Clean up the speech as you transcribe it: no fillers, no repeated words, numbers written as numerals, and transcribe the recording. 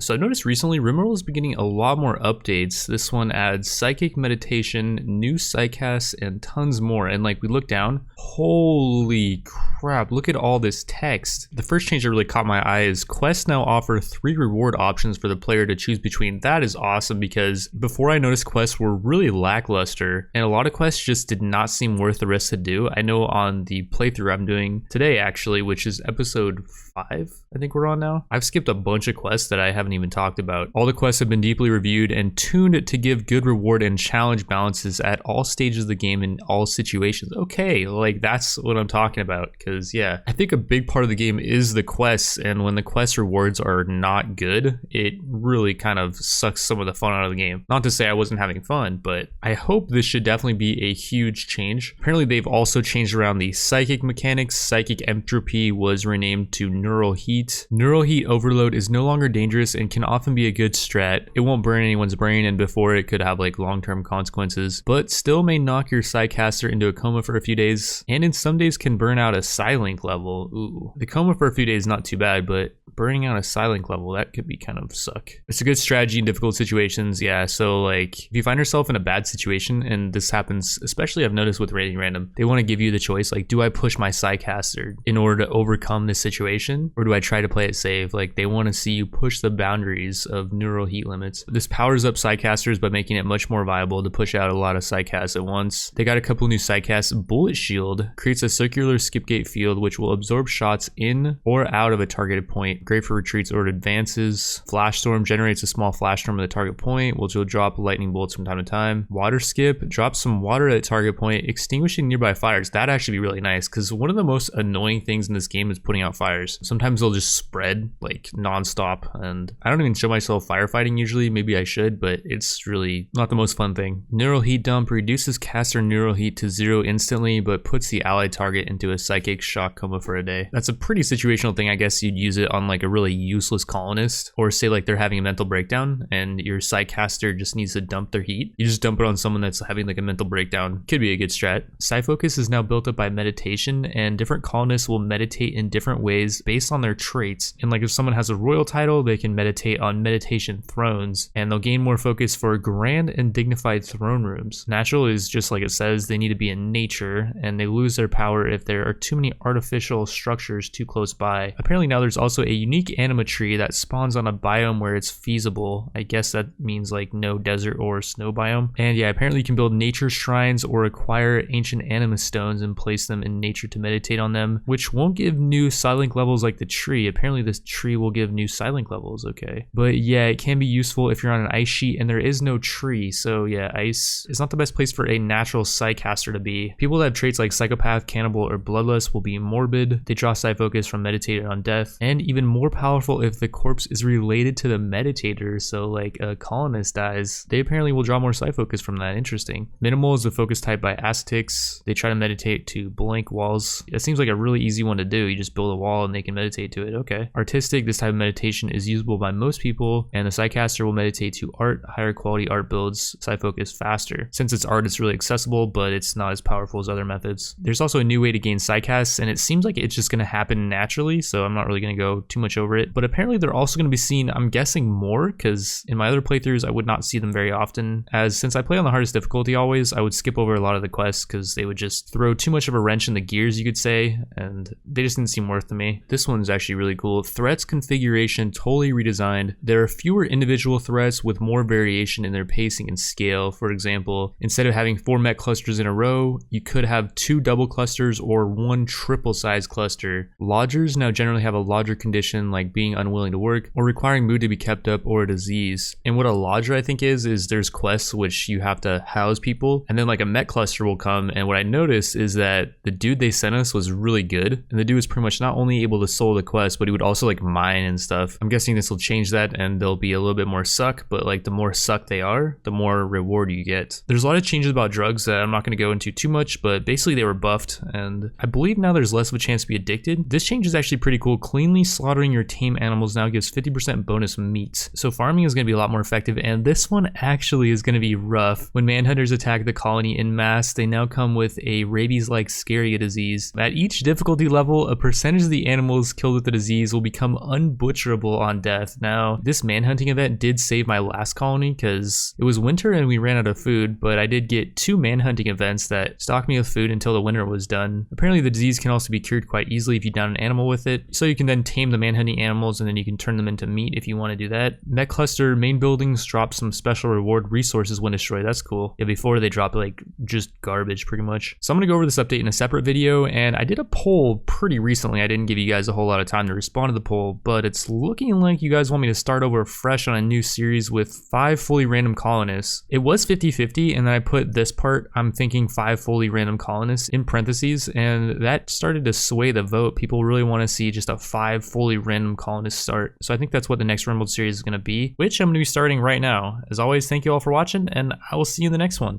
So I noticed recently RimWorld has been getting a lot more updates. This one adds psychic meditation, new psychcasts, and tons more. And like we look down, holy crap, look at all this text. The first change that really caught my eye is quests now offer 3 reward options for the player to choose between. That is awesome because before I noticed quests were really lackluster and a lot of quests just did not seem worth the risk to do. I know on the playthrough I'm doing today actually, which is episode 5, I think we're on now. I've skipped a bunch of quests that I haven't even talked about. All the quests have been deeply reviewed and tuned to give good reward and challenge balances at all stages of the game in all situations. Okay, like that's what I'm talking about, because yeah, I think a big part of the game is the quests, and when the quest rewards are not good, it really kind of sucks some of the fun out of the game. Not to say I wasn't having fun, but I hope this should definitely be a huge change. Apparently they've also changed around the psychic mechanics. Psychic entropy was renamed to neural heat. Neural heat overload is no longer dangerous and can often be a good strat. It won't burn anyone's brain, and before it could have like long-term consequences, but still may knock your psychcaster into a coma for a few days, and in some days can burn out a Psylink level. Ooh. The coma for a few days is not too bad, but burning out a Psylink level, that could be kind of suck. It's a good strategy in difficult situations, yeah, so like if you find yourself in a bad situation, and this happens, especially I've noticed with rating random, they want to give you the choice, like do I push my psychcaster in order to overcome this situation, or do I try to play it safe? Like they want to see you push the boundaries of neural heat limits. This powers up psychcasters by making it much more viable to push out a lot of psychcasts at once. They got a couple new psychcasts. Bullet Shield creates a circular skipgate field which will absorb shots in or out of a targeted point. Great for retreats or advances. Flash Storm generates a small flash storm at the target point, which will drop lightning bolts from time to time. Water Skip drops some water at a target point, extinguishing nearby fires. That'd actually be really nice, because one of the most annoying things in this game is putting out fires. Sometimes they'll just spread like non-stop, and I don't even show myself firefighting usually. Maybe I should, but it's really not the most fun thing. Neural Heat Dump reduces caster neural heat to 0 instantly, but puts the allied target into a psychic shock coma for a day. That's a pretty situational thing. I guess you'd use it on like a really useless colonist, or say like they're having a mental breakdown and your psychcaster just needs to dump their heat. You just dump it on someone that's having like a mental breakdown. Could be a good strat. Psyfocus is now built up by meditation, and different colonists will meditate in different ways based on their traits. And like if someone has a royal title, they can meditate on meditation thrones, and they'll gain more focus for grand and dignified throne rooms. Natural is just like it says, they need to be in nature, and they lose their power if there are too many artificial structures too close by. Apparently now there's also a unique anima tree that spawns on a biome where it's feasible. I guess that means like no desert or snow biome. And yeah, apparently you can build nature shrines or acquire ancient anima stones and place them in nature to meditate on them, which won't give new Psylink levels like the tree. Apparently this tree will give new Psylink levels, okay. But yeah, it can be useful if you're on an ice sheet and there is no tree. So yeah, ice is not the best place for a natural psychcaster to be. People that have traits like psychopath, cannibal, or bloodlust will be morbid. They draw psyfocus from meditated on death, and even more powerful if the corpse is related to the meditator. So like a colonist dies, they apparently will draw more psyfocus from that. Interesting. Minimal is the focus type by ascetics. They try to meditate to blank walls. It seems like a really easy one to do. You just build a wall and they can meditate to it. Okay. Artistic, this type of meditation is usable by most people, and the psychcaster will meditate to art. Higher quality art builds psyfocus faster. Since it's art, it's really accessible, but it's not as powerful as other methods. There's also a new way to gain psychcasts, and it seems like it's just going to happen naturally, so I'm not really going to go too much over it. But apparently they're also going to be seen, I'm guessing, more, because in my other playthroughs I would not see them very often, as since I play on the hardest difficulty always, I would skip over a lot of the quests because they would just throw too much of a wrench in the gears, you could say, and they just didn't seem worth to me. This one's actually really cool. Threats configuration totally redesigned. There are fewer individual threats with more variation in their pacing and scale. For example, instead of having 4 mech clusters in a row, you could have 2 double clusters or 1 triple size cluster. Lodgers now generally have a lodger condition like being unwilling to work or requiring mood to be kept up or a disease. And what a lodger I think is there's quests which you have to house people, and then like a mech cluster will come, and what I noticed is that the dude they sent us was really good, and the dude was pretty much not only able to soul the quest, but he would also like mine and stuff. I'm guessing this will change that and they'll be a little bit more suck, but like the more suck they are, the more reward you get. There's a lot of changes about drugs that I'm not going to go into too much, but basically they were buffed, and I believe now there's less of a chance to be addicted. This change is actually pretty cool. Cleanly slaughtering your tame animals now gives 50% bonus meat, so farming is going to be a lot more effective, and this one actually is going to be rough. When manhunters attack the colony in mass, they now come with a rabies-like scary disease. At each difficulty level, a percentage of the animals animals killed with the disease will become unbutcherable on death. Now, this manhunting event did save my last colony because it was winter and we ran out of food, but I did get 2 manhunting events that stocked me with food until the winter was done. Apparently the disease can also be cured quite easily if you down an animal with it, so you can then tame the manhunting animals and then you can turn them into meat if you want to do that. Mech cluster main buildings drop some special reward resources when destroyed. That's cool. Yeah, before they drop like just garbage pretty much. So I'm gonna go over this update in a separate video, and I did a poll pretty recently. I didn't give you guys a whole lot of time to respond to the poll, but it's looking like you guys want me to start over fresh on a new series with 5 fully random colonists. It was 50-50, and then I put this part, I'm thinking 5 fully random colonists, in parentheses, and that started to sway the vote. People really want to see just a 5 fully random colonists start. So I think that's what the next RimWorld series is going to be, which I'm going to be starting right now. As always, thank you all for watching, and I will see you in the next one.